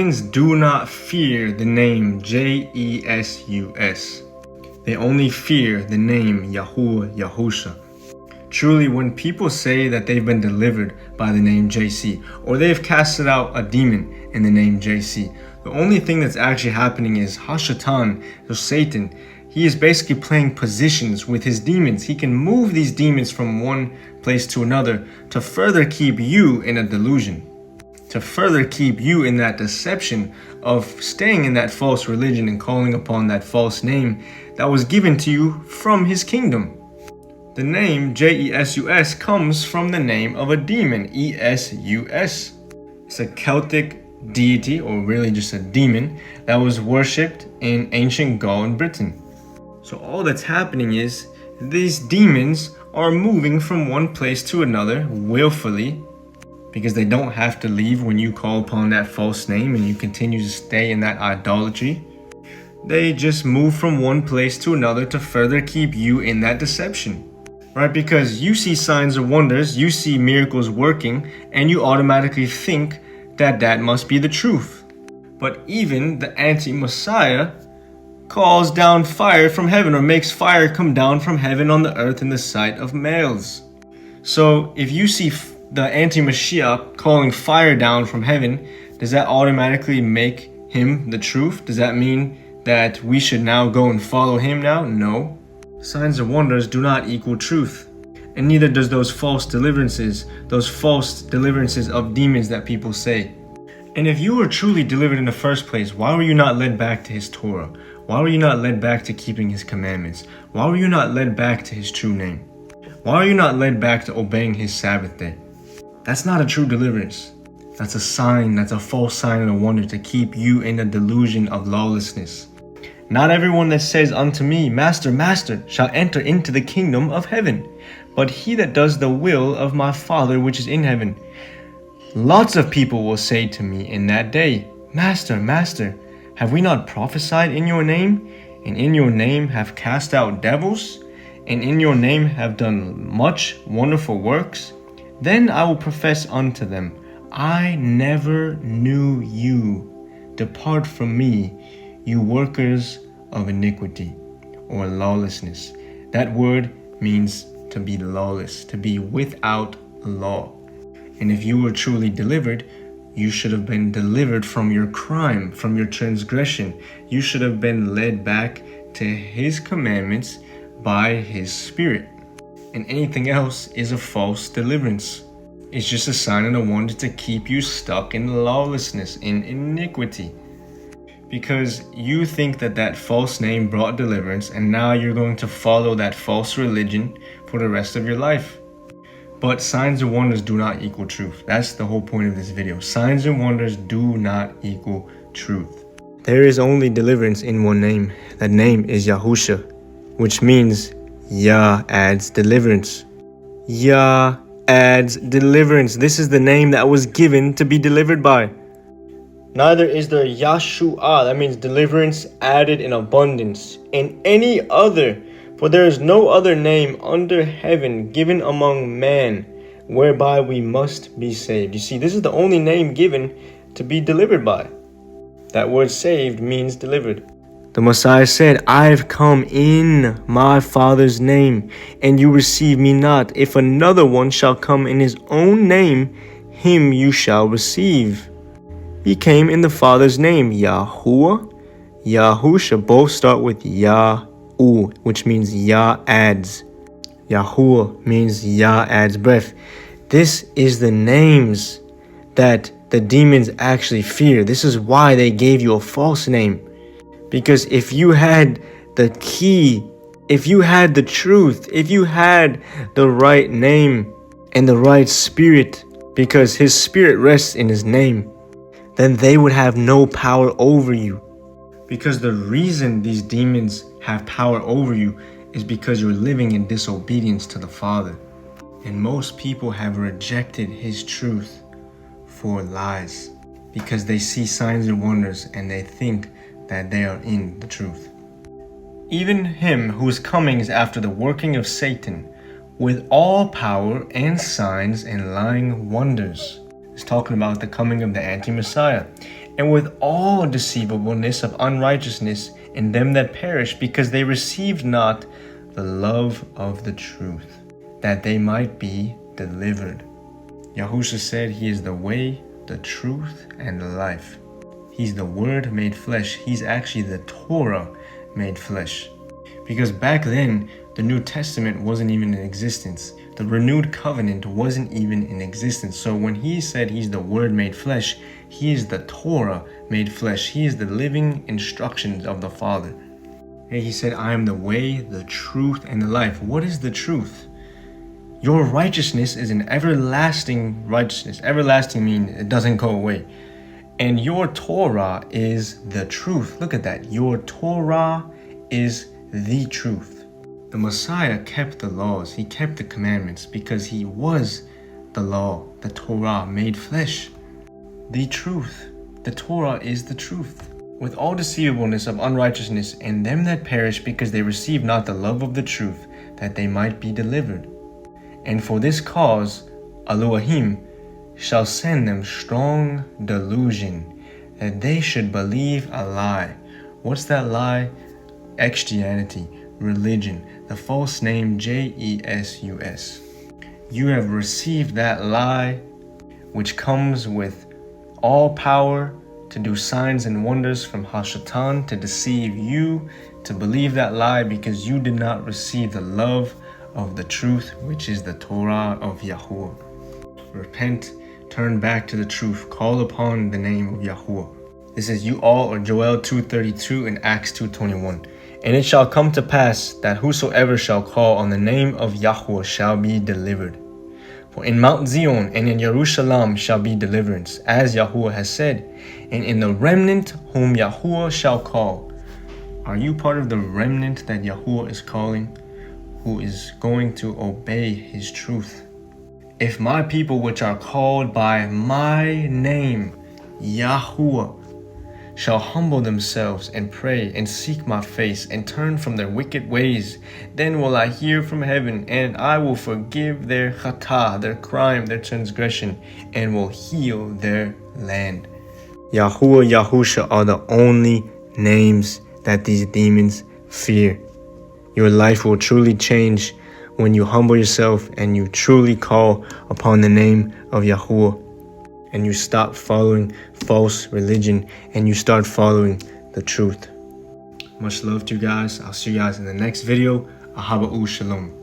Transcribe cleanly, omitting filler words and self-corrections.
Demons do not fear the name Jesus. They only fear the name Yahuah, Yahusha. Truly, when people say that they've been delivered by the name JC, or they've casted out a demon in the name JC, the only thing that's actually happening is Hashatan, so Satan, he is basically playing positions with his demons. He can move these demons from one place to another to further keep you in a delusion, to further keep you in that deception of staying in that false religion and calling upon that false name that was given to you from his kingdom. The name Jesus comes from the name of a demon, Esus. It's a Celtic deity, or really just a demon, that was worshipped in ancient Gaul and Britain. So all that's happening is these demons are moving from one place to another willfully, because they don't have to leave when you call upon that false name and you continue to stay in that idolatry. They just move from one place to another to further keep you in that deception. Right? Because you see signs and wonders, you see miracles working, and you automatically think that that must be the truth. But even the anti-Messiah calls down fire from heaven, or makes fire come down from heaven on the earth in the sight of males. So if you see the anti-Mashiach calling fire down from heaven, does that automatically make him the truth? Does that mean that we should now go and follow him now? No. Signs and wonders do not equal truth. And neither does those false deliverances of demons that people say. And if you were truly delivered in the first place, why were you not led back to his Torah? Why were you not led back to keeping his commandments? Why were you not led back to his true name? Why are you not led back to obeying his Sabbath day? That's not a true deliverance. That's a sign, that's a false sign and a wonder to keep you in a delusion of lawlessness. Not everyone that says unto me, Master, Master, shall enter into the kingdom of heaven, but he that does the will of my Father which is in heaven. Lots of people will say to me in that day, Master, Master, have we not prophesied in your name, and in your name have cast out devils, and in your name have done much wonderful works? Then I will profess unto them, I never knew you. Depart from me, you workers of iniquity, or lawlessness. That word means to be lawless, to be without law. And if you were truly delivered, you should have been delivered from your crime, from your transgression. You should have been led back to his commandments by his Spirit. And anything else is a false deliverance. It's just a sign and a wonder to keep you stuck in lawlessness, in iniquity. Because you think that that false name brought deliverance, and now you're going to follow that false religion for the rest of your life. But signs and wonders do not equal truth. That's the whole point of this video. Signs and wonders do not equal truth. There is only deliverance in one name. That name is Yahusha, which means Yah adds deliverance. Yah adds deliverance. This is the name that was given to be delivered by. Neither is there Yahusha, that means deliverance added in abundance, in any other. For there is no other name under heaven given among man whereby we must be saved. You see, this is the only name given to be delivered by. That word saved means delivered. The Messiah said, I have come in my Father's name, and you receive me not. If another one shall come in his own name, him you shall receive. He came in the Father's name, Yahuah, Yahusha, both start with Yah, which means Yah adds. Yahuah means Yah adds breath. This is the names that the demons actually fear. This is why they gave you a false name. Because if you had the key, if you had the truth, if you had the right name and the right spirit, because his spirit rests in his name, then they would have no power over you. Because the reason these demons have power over you is because you're living in disobedience to the Father. And most people have rejected his truth for lies, because they see signs and wonders and they think that they are in the truth. Even him who is coming is after the working of Satan, with all power and signs and lying wonders. It's talking about the coming of the anti-Messiah. and with all deceivableness of unrighteousness in them that perish, because they received not the love of the truth, that they might be delivered. Yahusha said he is the way, the truth, and the life. He's the Word made flesh. He's actually the Torah made flesh. Because back then, the New Testament wasn't even in existence. The renewed covenant wasn't even in existence. So when he said he's the Word made flesh, he is the Torah made flesh. He is the living instructions of the Father. And he said, I am the way, the truth, and the life. What is the truth? Your righteousness is an everlasting righteousness. Everlasting means it doesn't go away. And your Torah is the truth. Look at that. Your Torah is the truth. The Messiah kept the laws. He kept the commandments because he was the law, the Torah made flesh. The truth. The Torah is the truth. With all deceivableness of unrighteousness in them that perish, because they receive not the love of the truth, that they might be delivered. And for this cause, Elohim shall send them strong delusion, that they should believe a lie. What's that lie? Christianity, religion, the false name Jesus. You have received that lie, which comes with all power to do signs and wonders from Hashatan, to deceive you, to believe that lie because you did not receive the love of the truth, which is the Torah of Yahuah. Repent, turn back to the truth, call upon the name of Yahuah. This is you all, or Joel 2:32 and Acts 2:21. And it shall come to pass that whosoever shall call on the name of Yahuah shall be delivered. For in Mount Zion and in Jerusalem shall be deliverance, as Yahuah has said, and in the remnant whom Yahuah shall call. Are you part of the remnant that Yahuah is calling, who is going to obey his truth? If my people which are called by my name, Yahuah, shall humble themselves and pray and seek my face and turn from their wicked ways, then will I hear from heaven, and I will forgive their chata, their crime, their transgression, and will heal their land. Yahuah, Yahusha are the only names that these demons fear. Your life will truly change when you humble yourself and you truly call upon the name of Yahuah, and you stop following false religion and you start following the truth. Much love to you guys. I'll see you guys in the next video. Ahaba'u Shalom.